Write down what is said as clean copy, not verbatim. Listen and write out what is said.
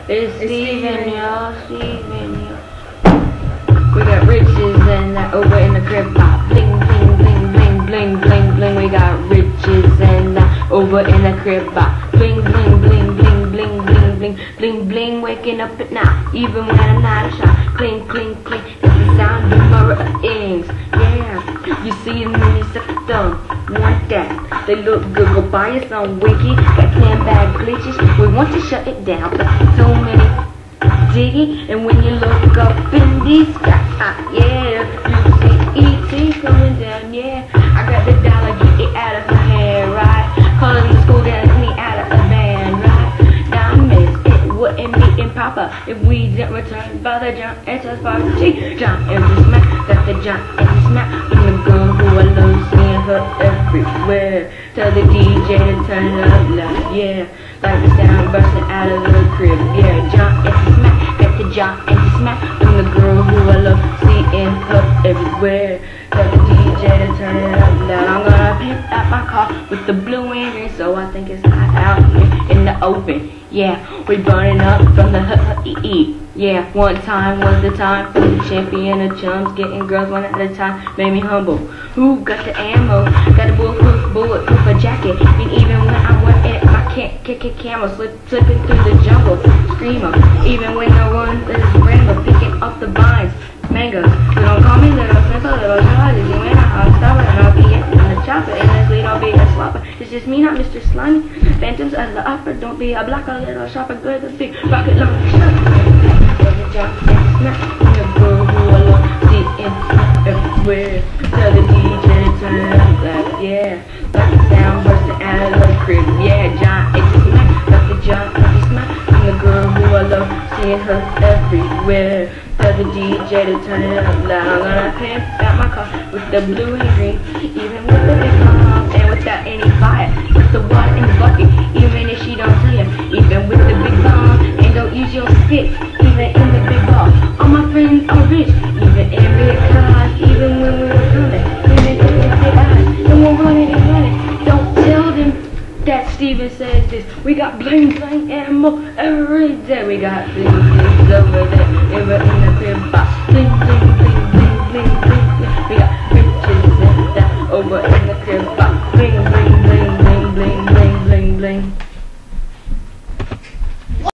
It's Steven, y'all. Steven, y'all. We got riches and that over in the crib. Pop. Bling, bling, bling, bling, bling, bling, bling. We got riches and that over in the crib. Pop. Bling, bling, bling, bling, bling, bling, bling, bling, bling. Waking up at night, even when I'm not a shot. Cling, cling, cling. It's the sound of my ings. Yeah. You see them when you suck a thumb. Want that? They look good. Go buy us on Wiki. Got 10 bad glitches. We want to shut it down, but so many diggy. And when you look up in the sky, yeah, you see E.T. coming down. Yeah, I got the dollar, get it out of my hair, right? Calling the school down, me out of the van, right? Now I miss it wouldn't be improper if we didn't return by the John S.S. Party. John every smack, got the John every smack. From the girl who I love, seeing her everywhere. Tell the DJ to turn it up loud, yeah. Like the sound bursting out of the crib, yeah. John every smack, got the John every smack. From the girl who I love, seeing her everywhere. Tell the DJ to turn it up loud. I'm gonna pimp out my car with the blue engine, so I think it's hot out here in the open. Yeah, we burning up from the h-e-e. Yeah, one time was the time for the champion of chums, getting girls one at a time, made me humble. Who got the ammo? Got a bulletproof a jacket, and even when I went in my camera, slipping through the jungle, screamer. Even when no one is Rambo, picking up the vines, mangoes. So don't call me little simple, little Charlie. You ain't a hot stopper, and I'll be in the chopper, and this lead I'll be a slopper. It's just me, not Mr. Slimy. Phantoms of the upper, don't be a blocker, little shopper, good to big rocket launcher. The girl who I love, seeing everywhere. Tell the DJ to turn it up loud, yeah. Like the sound bursting out of the crib, yeah. John X smack, got the John X smack. I'm the girl who I love, seeing her everywhere. Tell the DJ to turn it up loud. I'm gonna pimp out my car with the blue and green, even with the big bomb and without any fire. With the water in the bucket, even if she don't tell you. Even with the big bomb, and don't use your spit. Even in the big ball, all my friends are rich. Even in big cars, even when we were coming. Even in the big eyes, and we're running and running. Don't tell them that Steven says this. We got bling bling ammo every day. We got bling blings over there. Ever in the crib,